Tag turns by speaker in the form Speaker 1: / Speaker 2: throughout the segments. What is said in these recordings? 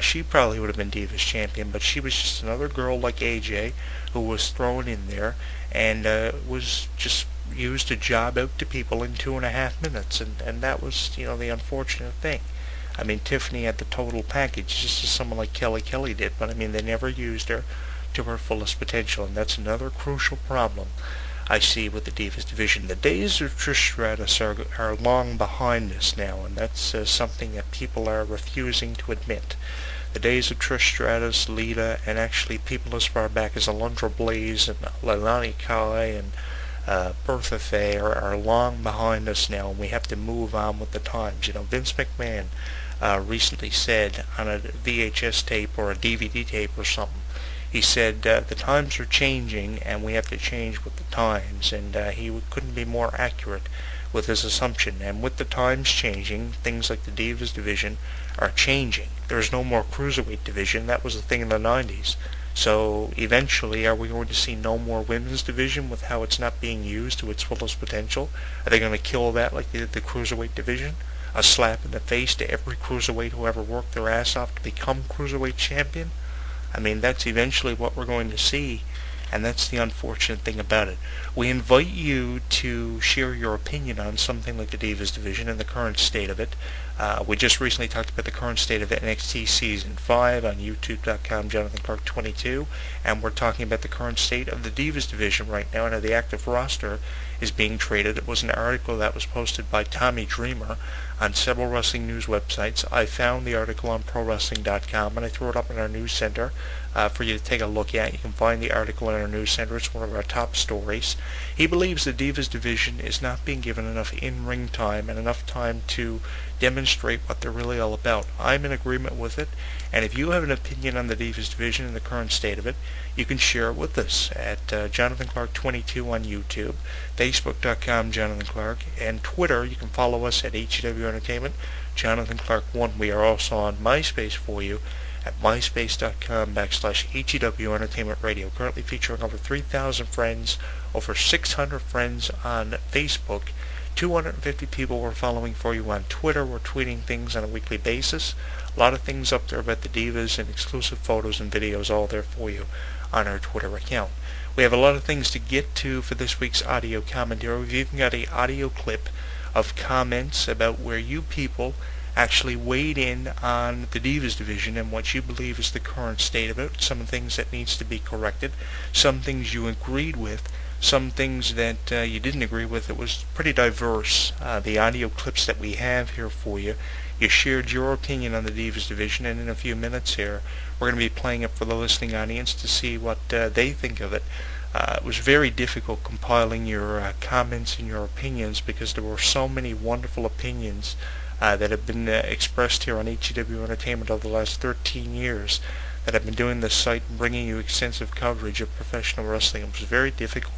Speaker 1: She probably would have been Divas Champion, but she was just another girl like AJ who was thrown in there and was just used to job out to people in 2.5 minutes, and that was, the unfortunate thing. I mean, Tiffany had the total package, just as someone like Kelly did, but I mean, they never used her to her fullest potential, and that's another crucial problem I see with the Divas division. The days of Trish Stratus are long behind us now, and that's something that people are refusing to admit. The days of Trish Stratus, Lita, and actually people as far back as Alundra Blaze and Leilani Kai and Bertha Faye are long behind us now, and we have to move on with the times. Vince McMahon recently said on a VHS tape or a DVD tape or something, he said, the times are changing and we have to change with the times, and he couldn't be more accurate with his assumption. And with the times changing, things like the Divas division are changing. There's no more Cruiserweight division. That was the thing in the 90s. So eventually, are we going to see no more women's division with how it's not being used to its fullest potential? Are they going to kill that like they did the Cruiserweight division? A slap in the face to every Cruiserweight who ever worked their ass off to become Cruiserweight champion? I mean, that's eventually what we're going to see, and that's the unfortunate thing about it. We invite you to share your opinion on something like the Divas division and the current state of it. We just recently talked about the current state of NXT Season 5 on youtube.com, Jonathan Clarke 22, and we're talking about the current state of the Divas division right now and how the active roster is being traded. It was an article that was posted by Tommy Dreamer on several wrestling news websites. I found the article on ProWrestling.com, and I threw it up in our news center for you to take a look at. You can find the article in our news center. It's one of our top stories. He believes the Divas division is not being given enough in-ring time and enough time to demonstrate what they're really all about. I'm in agreement with it, and if you have an opinion on the Divas division and the current state of it, you can share it with us at Jonathan Clarke 22 on YouTube, Facebook.com Jonathan Clarke, and Twitter. You can follow us at HEW Entertainment, Jonathan Clarke 1. We are also on MySpace for you at myspace.com/HEW Entertainment Radio, currently featuring over 3,000 friends, over 600 friends on Facebook, 250 people we're following for you on Twitter. We're tweeting things on a weekly basis. A lot of things up there about the Divas and exclusive photos and videos all there for you on our Twitter account. We have a lot of things to get to for this week's audio commentary. We've even got an audio clip of comments about where you people actually weighed in on the Divas division and what you believe is the current state of it, some things that needs to be corrected, some things you agreed with, some things that you didn't agree with. It was pretty diverse, the audio clips that we have here for you. You shared your opinion on the Divas division, and in a few minutes here, we're going to be playing it for the listening audience to see what they think of it. It was very difficult compiling your comments and your opinions because there were so many wonderful opinions that have been expressed here on HEW Entertainment over the last 13 years that I've been doing this site and bringing you extensive coverage of professional wrestling. It was very difficult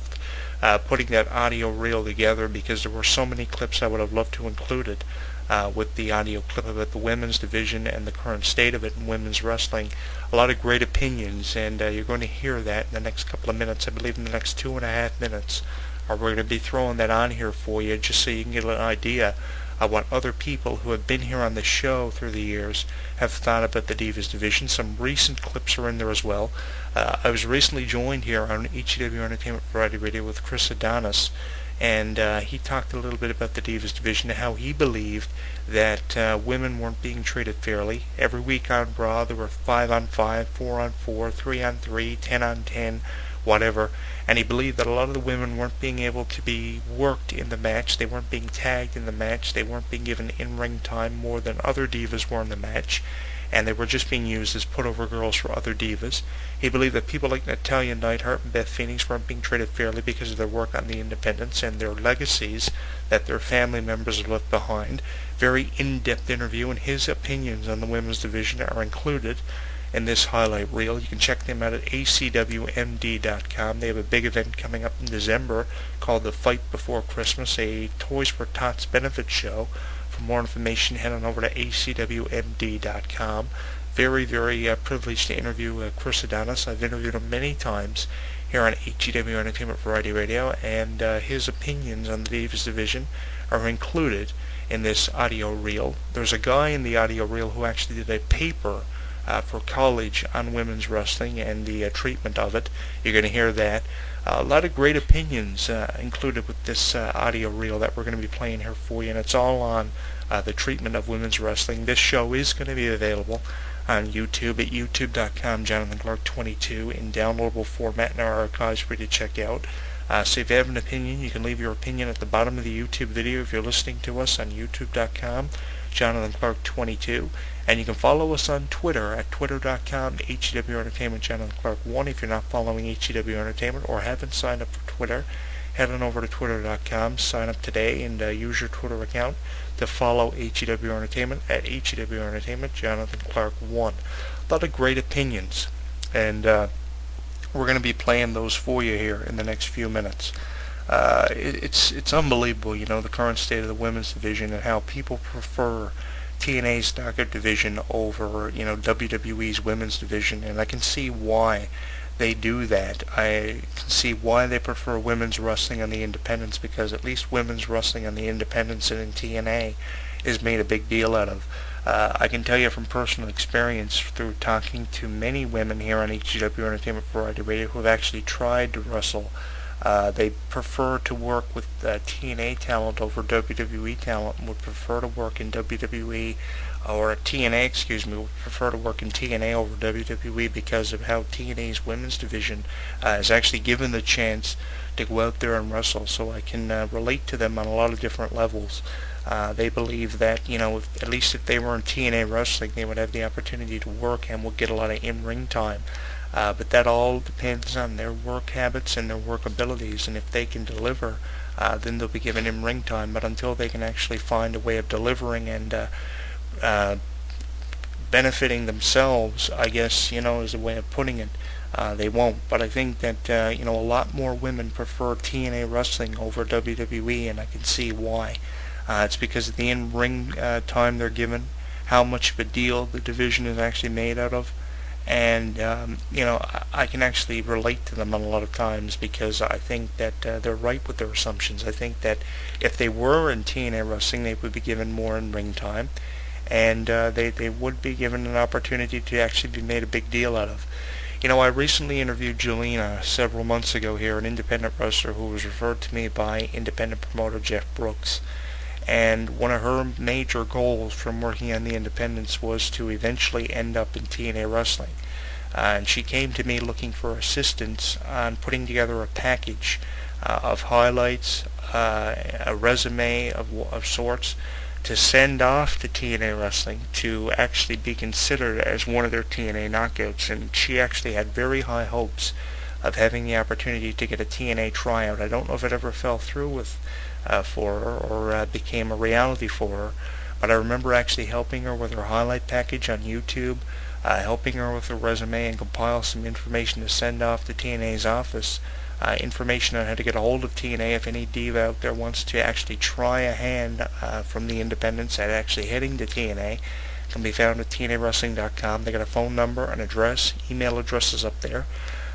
Speaker 1: putting that audio reel together because there were so many clips I would have loved to include it with the audio clip about the women's division and the current state of it in women's wrestling. A lot of great opinions, and you're going to hear that in the next couple of minutes. I believe in the next 2.5 minutes, we're going to be throwing that on here for you just so you can get an idea of what other people who have been here on the show through the years have thought about the Divas division. Some recent clips are in there as well. I was recently joined here on HEW Entertainment Variety Radio with Chris Adonis, and he talked a little bit about the Divas division, how he believed that women weren't being treated fairly. Every week on Raw there were 5-on-5, 4-on-4, 3-on-3, 10-on-10, whatever, and he believed that a lot of the women weren't being able to be worked in the match. They weren't being tagged in the match. They weren't being given in-ring time more than other divas were in the match, and they were just being used as put-over girls for other divas. He believed that people like Natalya Neidhart and Beth Phoenix weren't being treated fairly because of their work on the independents and their legacies that their family members have left behind. Very in-depth interview, and his opinions on the women's division are included in this highlight reel. You can check them out at acwmd.com. They have a big event coming up in December called The Fight Before Christmas, a Toys for Tots benefit show. For more information, head on over to acwmd.com. Very, very privileged to interview Chris Adonis. I've interviewed him many times here on HEW Entertainment Variety Radio, and his opinions on the Divas division are included in this audio reel. There's a guy in the audio reel who actually did a paper for college on women's wrestling and the treatment of it. You're going to hear that. A lot of great opinions included with this audio reel that we're going to be playing here for you, and it's all on the treatment of women's wrestling. This show is going to be available on YouTube at youtube.com, Jonathan Clarke 22, in downloadable format in our archives for you to check out. So if you have an opinion, you can leave your opinion at the bottom of the YouTube video if you're listening to us on youtube.com, Jonathan Clarke 22. And you can follow us on Twitter at twitter.com, HEW Entertainment, Jonathan Clarke 1. If you're not following HEW Entertainment or haven't signed up for Twitter, head on over to twitter.com, sign up today, and use your Twitter account to follow HEW Entertainment at HEW Entertainment, Jonathan Clarke 1. A lot of great opinions, and we're going to be playing those for you here in the next few minutes. It's unbelievable, the current state of the women's division and how people prefer TNA's knockout division over, WWE's women's division, and I can see why they do that. I can see why they prefer women's wrestling on the independents, because at least women's wrestling on the independents and in TNA is made a big deal out of. I can tell you from personal experience through talking to many women here on HEW Entertainment Variety Radio who have actually tried to wrestle. They prefer to work with TNA talent over WWE talent, and would prefer to work in WWE, or TNA, would prefer to work in TNA over WWE because of how TNA's women's division is actually given the chance to go out there and wrestle. So I can relate to them on a lot of different levels. They believe that, at least if they were in TNA wrestling, they would have the opportunity to work and would get a lot of in-ring time. But that all depends on their work habits and their work abilities, and if they can deliver, then they'll be given in-ring time. But until they can actually find a way of delivering and benefiting themselves, I guess, is a way of putting it, they won't. But I think that, a lot more women prefer TNA wrestling over WWE, and I can see why. It's because of the in-ring time they're given, how much of a deal the division is actually made out of, and I can actually relate to them a lot of times because I think that they're right with their assumptions. I think that if they were in TNA wrestling, they would be given more in-ring time, and they would be given an opportunity to actually be made a big deal out of. I recently interviewed Jelena several months ago here, an independent wrestler who was referred to me by independent promoter Jeff Brooks. And one of her major goals from working on the independents was to eventually end up in TNA wrestling. And she came to me looking for assistance on putting together a package of highlights, a resume of sorts, to send off to TNA wrestling to actually be considered as one of their TNA knockouts. And she actually had very high hopes of having the opportunity to get a TNA tryout. I don't know if it ever fell through for her or became a reality for her, but I remember actually helping her with her highlight package on YouTube, helping her with her resume and compile some information to send off to TNA's office, information on how to get a hold of TNA if any diva out there wants to actually try a hand from the independents at actually heading to TNA. It can be found at TNAWrestling.com. They got a phone number, an address, email addresses up there.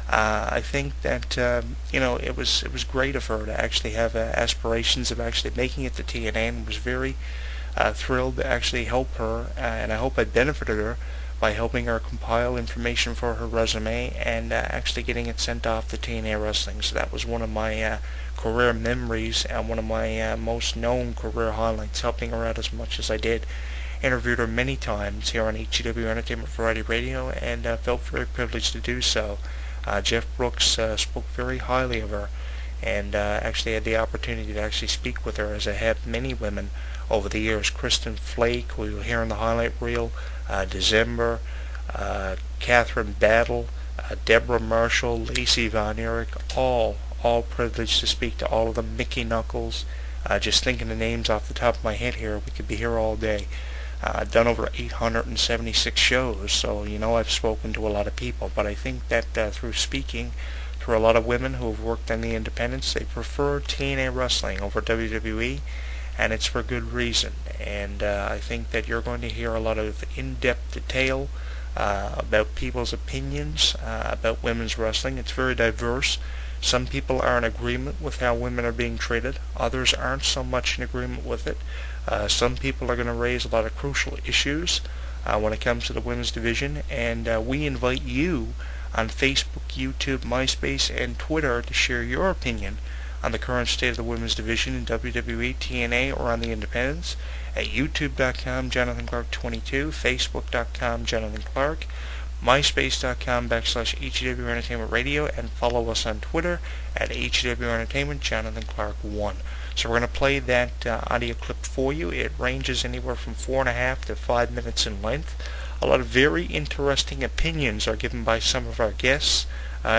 Speaker 1: I think that it was great of her to actually have aspirations of actually making it to TNA, and was very thrilled to actually help her, and I hope I benefited her by helping her compile information for her resume and actually getting it sent off to TNA Wrestling. So that was one of my career memories and one of my most known career highlights, helping her out as much as I did. Interviewed her many times here on HEW Entertainment Variety Radio, and felt very privileged to do so. Jeff Brooks spoke very highly of her, and actually had the opportunity to actually speak with her, as I have many women over the years. Kristen Flake, who you'll hear in the highlight reel, December, Catherine Battle, Deborah Marshall, Lacey Von Erich, all privileged to speak to all of them. Mickey Knuckles, just thinking the names off the top of my head here, we could be here all day. Done over 876 shows, so I've spoken to a lot of people, but I think that through speaking to a lot of women who have worked on the independents, they prefer TNA wrestling over WWE, and it's for good reason. And I think that you're going to hear a lot of in-depth detail about people's opinions about women's wrestling. It's very diverse. Some people are in agreement with how women are being treated. Others aren't so much in agreement with it. Some people are going to raise a lot of crucial issues when it comes to the women's division, and we invite you on Facebook, YouTube, MySpace, and Twitter to share your opinion on the current state of the women's division in WWE, TNA, or on the independents at youtube.com Jonathan Clarke 22, facebook.com Jonathan Clarke, myspace.com/HW Entertainment Radio, and follow us on Twitter at HW Entertainment Jonathan Clarke 1. So we're going to play that audio clip for you. It ranges anywhere from 4.5 to 5 minutes in length. A lot of very interesting opinions are given by some of our guests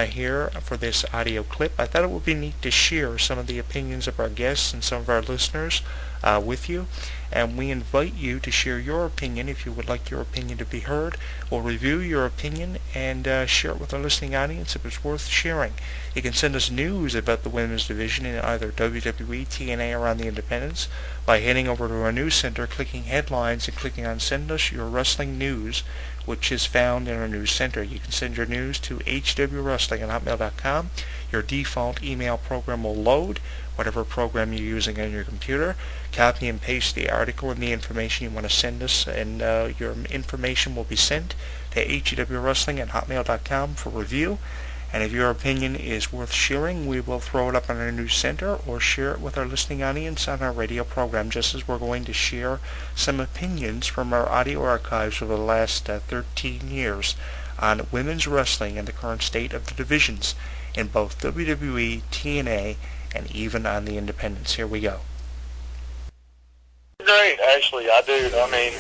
Speaker 1: here for this audio clip. I thought it would be neat to share some of the opinions of our guests and some of our listeners with you, and we invite you to share your opinion if you would like your opinion to be heard. We'll review your opinion and share it with our listening audience if it's worth sharing. You can send us news about the women's division in either WWE, TNA, or on the independents by heading over to our news center, clicking headlines, and clicking on Send Us Your Wrestling News, which is found in our news center. You can send your news to hwwrestling@hotmail.com. Your default email program will load, whatever program you're using on your computer. Copy and paste the article and the information you want to send us, and your information will be sent to hwwrestling@hotmail.com for review. And if your opinion is worth sharing, we will throw it up on our news center or share it with our listening audience on our radio program, just as we're going to share some opinions from our audio archives over the last 13 years on women's wrestling and the current state of the divisions in both WWE, TNA, and even on the independents. Here we go.
Speaker 2: Great, actually, I do. I mean,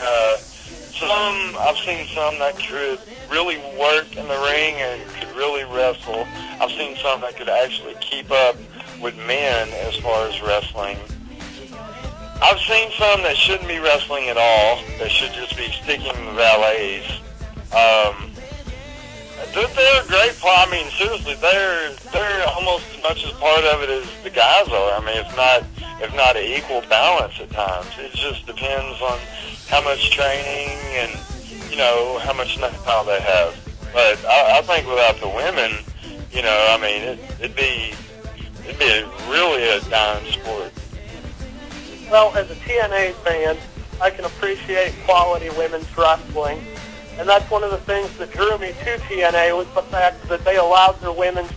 Speaker 2: I've seen some that could really work in the ring and could really wrestle. I've seen some that could actually keep up with men as far as wrestling. I've seen some that shouldn't be wrestling at all, that should just be sticking valets. They're a great part. I mean, seriously, they're almost as much as part of it as the guys are. I mean, if not an equal balance at times. It just depends on how much training and, how much know-how they have. But I think without the women, I mean, it'd be really a dying sport.
Speaker 3: Well, as a TNA fan, I can appreciate quality women's wrestling. And that's one of the things that drew me to TNA was the fact that they allowed their women